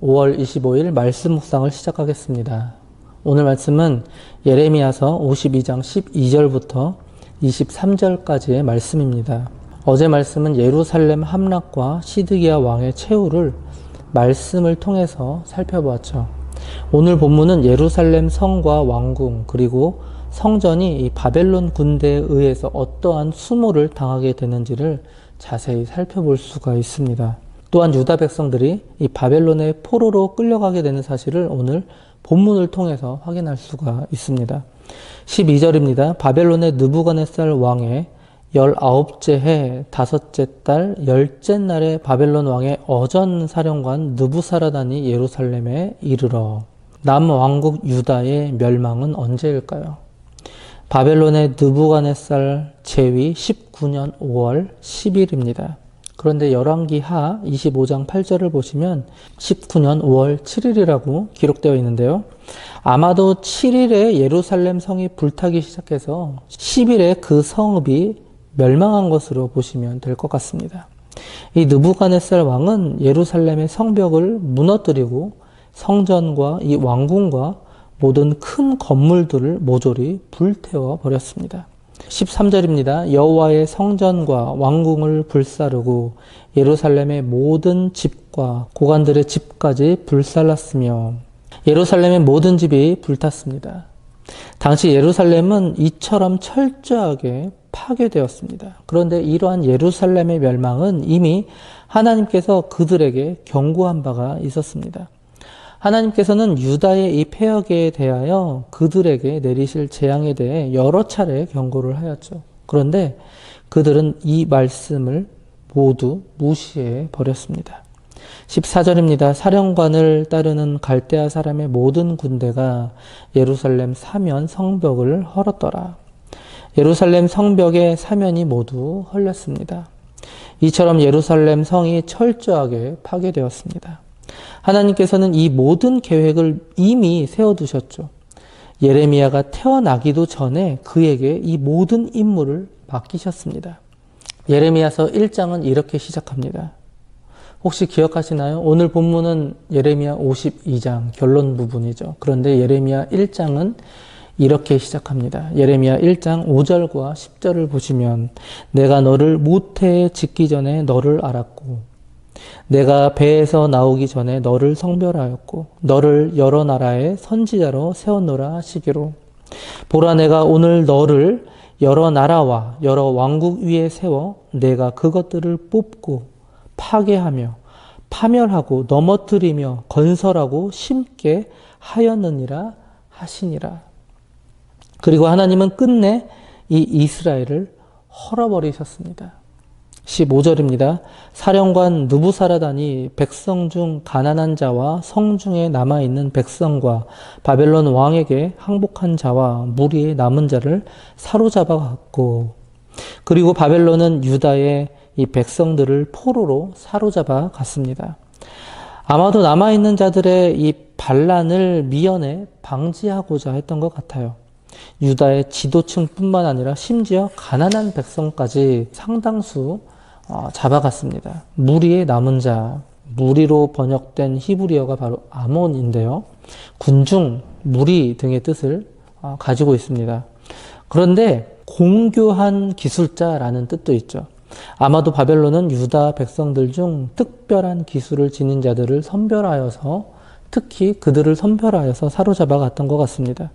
5월 25일 말씀 묵상을 시작하겠습니다. 오늘 말씀은 예레미야서 52장 12절부터 23절까지의 말씀입니다. 어제 말씀은 예루살렘 함락과 시드기야 왕의 최후를 말씀을 통해서 살펴보았죠. 오늘 본문은 예루살렘 성과 왕궁 그리고 성전이 이 바벨론 군대에 의해서 어떠한 수모를 당하게 되는지를 자세히 살펴볼 수가 있습니다. 또한 유다 백성들이 이 바벨론의 포로로 끌려가게 되는 사실을 오늘 본문을 통해서 확인할 수가 있습니다. 12절입니다. 바벨론의 느부갓네살 왕의 19째 해 5째 달 10째 날에 바벨론 왕의 어전 사령관 느부사라단이 예루살렘에 이르러. 남왕국 유다의 멸망은 언제일까요? 바벨론의 느부갓네살 제위 19년 5월 10일입니다. 그런데 열왕기하 25장 8절을 보시면 19년 5월 7일이라고 기록되어 있는데요. 아마도 7일에 예루살렘 성이 불타기 시작해서 10일에 그 성읍이 멸망한 것으로 보시면 될 것 같습니다. 이 느부갓네살 왕은 예루살렘의 성벽을 무너뜨리고 성전과 이 왕궁과 모든 큰 건물들을 모조리 불태워 버렸습니다. 13절입니다. 여호와의 성전과 왕궁을 불사르고 예루살렘의 모든 집과 고관들의 집까지 불살랐으며 예루살렘의 모든 집이 불탔습니다. 당시 예루살렘은 이처럼 철저하게 파괴되었습니다. 그런데 이러한 예루살렘의 멸망은 이미 하나님께서 그들에게 경고한 바가 있었습니다. 하나님께서는 유다의 이 폐역에 대하여 그들에게 내리실 재앙에 대해 여러 차례 경고를 하였죠. 그런데 그들은 이 말씀을 모두 무시해 버렸습니다. 14절입니다. 사령관을 따르는 갈대아 사람의 모든 군대가 예루살렘 사면 성벽을 헐었더라. 예루살렘 성벽의 사면이 모두 헐렸습니다. 이처럼 예루살렘 성이 철저하게 파괴되었습니다. 하나님께서는 이 모든 계획을 이미 세워두셨죠. 예레미야가 태어나기도 전에 그에게 이 모든 임무를 맡기셨습니다. 예레미야서 1장은 이렇게 시작합니다. 혹시 기억하시나요? 오늘 본문은 예레미야 52장 결론 부분이죠. 그런데 예레미야 1장은 이렇게 시작합니다. 예레미야 1장 5절과 10절을 보시면 내가 너를 모태에 짓기 전에 너를 알았고 내가 배에서 나오기 전에 너를 성별하였고 너를 여러 나라의 선지자로 세웠노라 하시기로 보라 내가 오늘 너를 여러 나라와 여러 왕국 위에 세워 내가 그것들을 뽑고 파괴하며 파멸하고 넘어뜨리며 건설하고 심게 하였느니라 하시니라. 그리고 하나님은 끝내 이 이스라엘을 헐어버리셨습니다. 15절입니다. 사령관 느부사라단이 백성 중 가난한 자와 성중에 남아있는 백성과 바벨론 왕에게 항복한 자와 무리의 남은 자를 사로잡아 갔고 그리고 바벨론은 유다의 이 백성들을 포로로 사로잡아 갔습니다. 아마도 남아있는 자들의 이 반란을 미연에 방지하고자 했던 것 같아요. 유다의 지도층뿐만 아니라 심지어 가난한 백성까지 상당수 잡아갔습니다. 무리의 남은 자, 무리로 번역된 히브리어가 바로 아몬인데요. 군중, 무리 등의 뜻을 가지고 있습니다. 그런데 공교한 기술자라는 뜻도 있죠. 아마도 바벨론은 유다 백성들 중 특별한 기술을 지닌 자들을 선별하여서 특히 그들을 선별하여서 사로잡아 갔던 것 같습니다.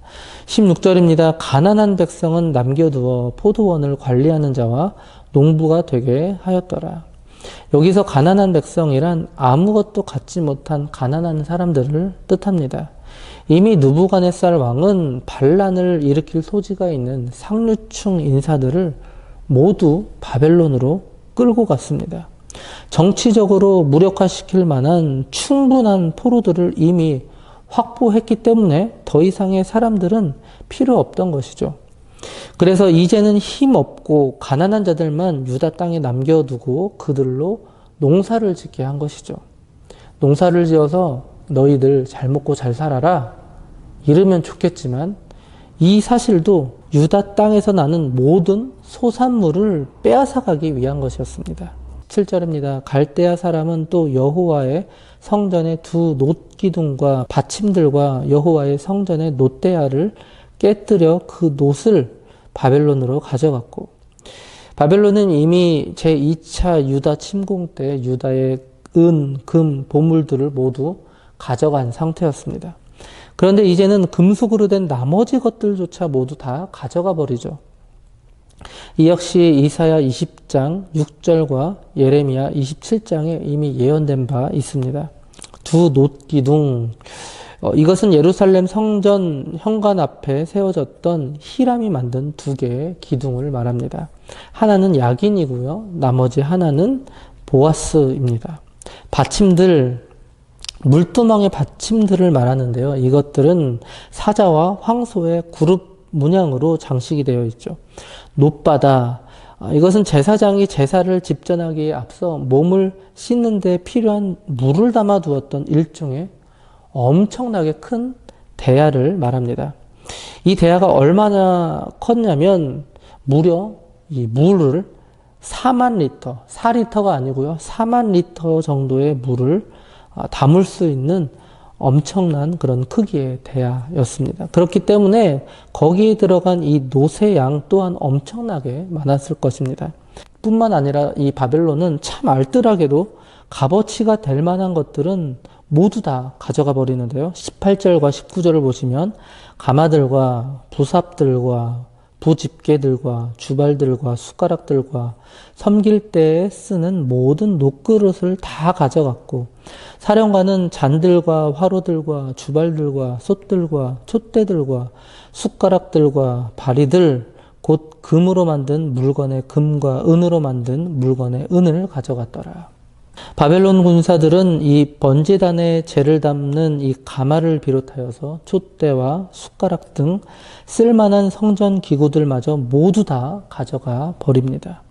16절입니다. 가난한 백성은 남겨두어 포도원을 관리하는 자와 농부가 되게 하였더라. 여기서 가난한 백성이란 아무것도 갖지 못한 가난한 사람들을 뜻합니다. 이미 느부갓네살 왕은 반란을 일으킬 소지가 있는 상류층 인사들을 모두 바벨론으로 끌고 갔습니다. 정치적으로 무력화시킬 만한 충분한 포로들을 이미 확보했기 때문에 더 이상의 사람들은 필요 없던 것이죠. 그래서 이제는 힘없고 가난한 자들만 유다 땅에 남겨두고 그들로 농사를 짓게 한 것이죠. 농사를 지어서 너희들 잘 먹고 잘 살아라 이러면 좋겠지만 이 사실도 유다 땅에서 나는 모든 소산물을 빼앗아가기 위한 것이었습니다. 27절입니다. 갈대아 사람은 또 여호와의 성전의 두 놋기둥과 받침들과 여호와의 성전의 놋대야를 깨뜨려 그 놋을 바벨론으로 가져갔고, 바벨론은 이미 제2차 유다 침공 때 유다의 은, 금, 보물들을 모두 가져간 상태였습니다. 그런데 이제는 금속으로 된 나머지 것들조차 모두 다 가져가 버리죠. 이 역시 이사야 20장 6절과 예레미야 27장에 이미 예언된 바 있습니다. 두 놋기둥, 이것은 예루살렘 성전 현관 앞에 세워졌던 히람이 만든 두 개의 기둥을 말합니다. 하나는 야긴이고요. 나머지 하나는 보아스입니다. 받침들, 물두멍의 받침들을 말하는데요. 이것들은 사자와 황소의 그룹 문양으로 장식이 되어 있죠. 놋바다, 이것은 제사장이 제사를 집전하기에 앞서 몸을 씻는 데 필요한 물을 담아 두었던 일종의 엄청나게 큰 대야를 말합니다. 이 대야가 얼마나 컸냐면 무려 이 물을 4만 리터, 4리터가 아니고요. 4만 리터 정도의 물을 담을 수 있는 엄청난 그런 크기의 대야였습니다. 그렇기 때문에 거기에 들어간 이 놋의 양 또한 엄청나게 많았을 것입니다. 뿐만 아니라 이 바벨론은 참 알뜰하게도 값어치가 될 만한 것들은 모두 다 가져가 버리는데요. 18절과 19절을 보시면 가마들과 부삽들과 부집게들과 주발들과 숟가락들과 섬길 때에 쓰는 모든 놋그릇을 다 가져갔고, 사령관은 잔들과 화로들과 주발들과 솥들과 촛대들과 숟가락들과 바리들, 곧 금으로 만든 물건의 금과 은으로 만든 물건의 은을 가져갔더라. 바벨론 군사들은 이 번제단에 재를 담는 이 가마를 비롯하여서 촛대와 숟가락 등 쓸만한 성전 기구들마저 모두 다 가져가 버립니다.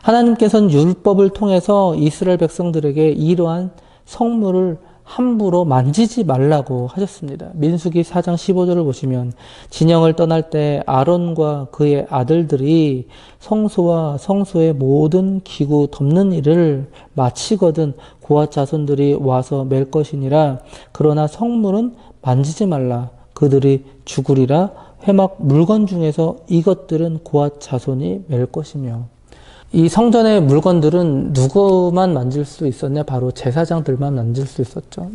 하나님께서는 율법을 통해서 이스라엘 백성들에게 이러한 성물을 함부로 만지지 말라고 하셨습니다. 민수기 4장 15절을 보시면 진영을 떠날 때 아론과 그의 아들들이 성소와 성소의 모든 기구 덮는 일을 마치거든 고앗 자손들이 와서 맬 것이니라. 그러나 성물은 만지지 말라. 그들이 죽으리라. 회막 물건 중에서 이것들은 고앗 자손이 맬 것이며. 이 성전의 물건들은 누구만 만질 수 있었냐? 바로 제사장들만 만질 수 있었죠.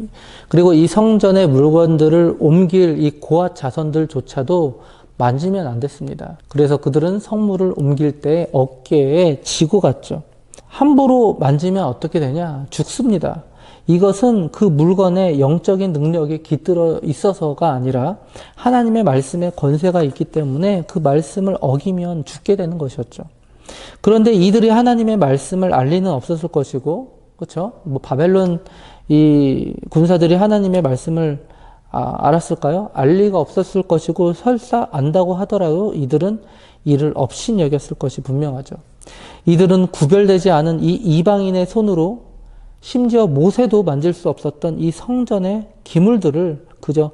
그리고 이 성전의 물건들을 옮길 이 고앗 자손들조차도 만지면 안 됐습니다. 그래서 그들은 성물을 옮길 때 어깨에 지고 갔죠. 함부로 만지면 어떻게 되냐? 죽습니다. 이것은 그 물건의 영적인 능력이 깃들어 있어서가 아니라 하나님의 말씀에 권세가 있기 때문에 그 말씀을 어기면 죽게 되는 것이었죠. 그런데 이들이 하나님의 말씀을 알 리는 없었을 것이고, 그렇죠? 바벨론 이 군사들이 하나님의 말씀을 알았을까요? 알 리가 없었을 것이고, 설사 안다고 하더라도 이들은 이를 업신여겼을 것이 분명하죠. 이들은 구별되지 않은 이 이방인의 손으로 심지어 모세도 만질 수 없었던 이 성전의 기물들을 그저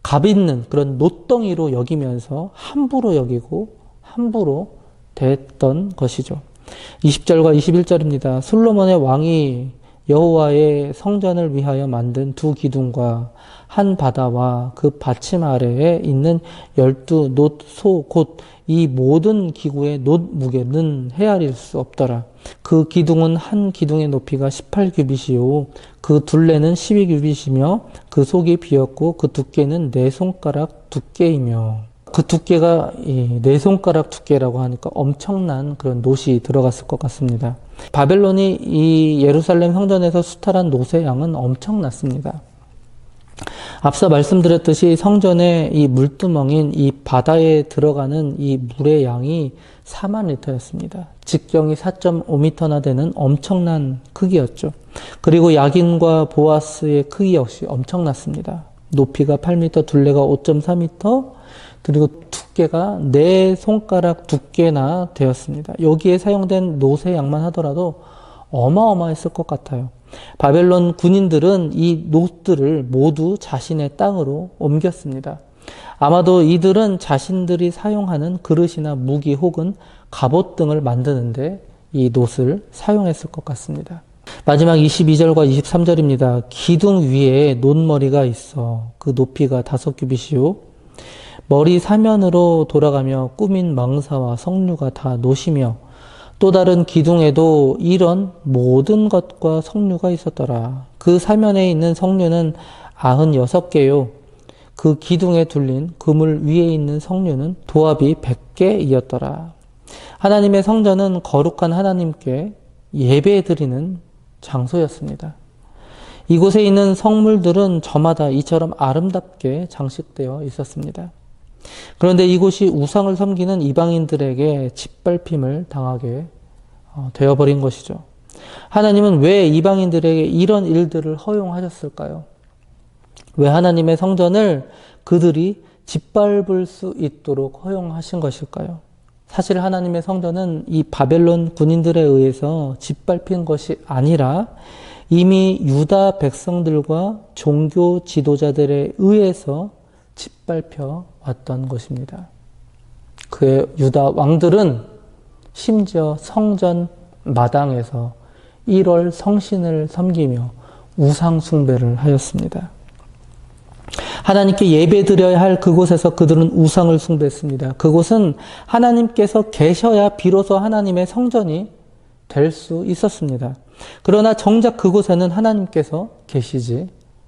값 있는 그런 놋덩이로 여기면서 함부로 여기고 함부로 됐던 것이죠. 20절과 21절입니다. 솔로몬의 왕이 여호와의 성전을 위하여 만든 두 기둥과 한 바다와 그 받침 아래에 있는 12 놋소 곧 이 모든 기구의 놋 무게는 헤아릴 수 없더라. 그 기둥은 한 기둥의 높이가 18규빗이요 그 둘레는 12규빗이며 그 속이 비었고 그 두께는 4손가락 두께이며. 그 두께가 이 4손가락 두께라고 하니까 엄청난 그런 놋이 들어갔을 것 같습니다. 바벨론이 이 예루살렘 성전에서 수탈한 놋의 양은 엄청났습니다. 앞서 말씀드렸듯이 성전의 이 물두멍인 이 바다에 들어가는 이 물의 양이 4만 리터였습니다. 직경이 4.5m나 되는 엄청난 크기였죠. 그리고 야긴과 보아스의 크기 역시 엄청났습니다. 높이가 8m, 둘레가 5.4m, 그리고 두께가 4손가락 두께나 되었습니다. 여기에 사용된 놋의 양만 하더라도 어마어마했을 것 같아요. 바벨론 군인들은 이 놋들을 모두 자신의 땅으로 옮겼습니다. 아마도 이들은 자신들이 사용하는 그릇이나 무기 혹은 갑옷 등을 만드는데 이 놋을 사용했을 것 같습니다. 마지막 22절과 23절입니다. 기둥 위에 놋머리가 있어 그 높이가 5규빗이요 머리 사면으로 돌아가며 꾸민 망사와 석류가 다 놋이며 또 다른 기둥에도 이런 모든 것과 석류가 있었더라. 그 사면에 있는 석류는 96개요. 그 기둥에 둘린 그물 위에 있는 석류는 도합이 100개이었더라. 하나님의 성전은 거룩한 하나님께 예배드리는 장소였습니다. 이곳에 있는 성물들은 저마다 이처럼 아름답게 장식되어 있었습니다. 그런데 이곳이 우상을 섬기는 이방인들에게 짓밟힘을 당하게 되어버린 것이죠. 하나님은 왜 이방인들에게 이런 일들을 허용하셨을까요? 왜 하나님의 성전을 그들이 짓밟을 수 있도록 허용하신 것일까요? 사실 하나님의 성전은 이 바벨론 군인들에 의해서 짓밟힌 것이 아니라 이미 유다 백성들과 종교 지도자들에 의해서 짓밟혀 왔던 것입니다. 그의 유다 왕들은 심지어 성전 마당에서 1월 성신을 섬기며 우상 숭배를 하였습니다. 하나님께 예배드려야 할 그곳에서 그들은 우상을 숭배했습니다. 그곳은 하나님께서 계셔야 비로소 하나님의 성전이 될 수 있었습니다. 그러나 정작 그곳에는 하나님께서 계시지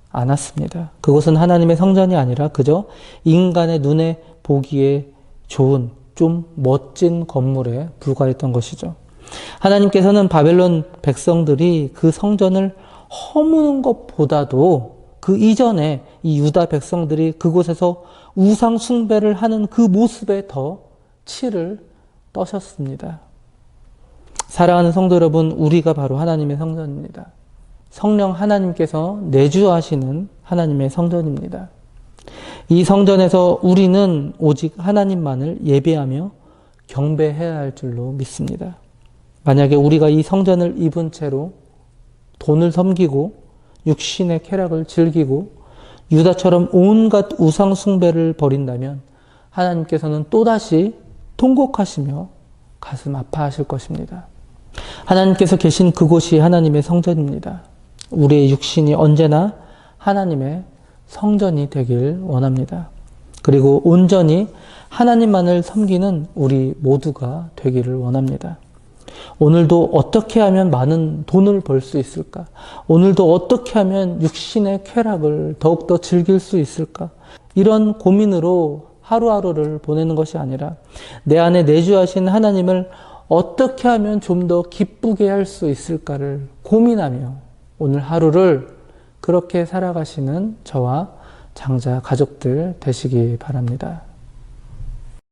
않았습니다. 그곳은 하나님의 성전이 아니라 그저 인간의 눈에 보기에 좋은 좀 멋진 건물에 불과했던 것이죠. 하나님께서는 바벨론 백성들이 그 성전을 허무는 것보다도 그 이전에 이 유다 백성들이 그곳에서 우상 숭배를 하는 그 모습에 더 치를 떠셨습니다. 사랑하는 성도 여러분, 우리가 바로 하나님의 성전입니다. 성령 하나님께서 내주하시는 하나님의 성전입니다. 이 성전에서 우리는 오직 하나님만을 예배하며 경배해야 할 줄로 믿습니다. 만약에 우리가 이 성전을 입은 채로 돈을 섬기고 육신의 쾌락을 즐기고 유다처럼 온갖 우상 숭배를 벌인다면 하나님께서는 또다시 통곡하시며 가슴 아파하실 것입니다. 하나님께서 계신 그곳이 하나님의 성전입니다. 우리의 육신이 언제나 하나님의 성전이 되길 원합니다. 그리고 온전히 하나님만을 섬기는 우리 모두가 되기를 원합니다. 오늘도 어떻게 하면 많은 돈을 벌 수 있을까? 오늘도 어떻게 하면 육신의 쾌락을 더욱더 즐길 수 있을까? 이런 고민으로 하루하루를 보내는 것이 아니라 내 안에 내주하신 하나님을 어떻게 하면 좀 더 기쁘게 할 수 있을까를 고민하며 오늘 하루를 그렇게 살아가시는 저와 장자 가족들 되시기 바랍니다.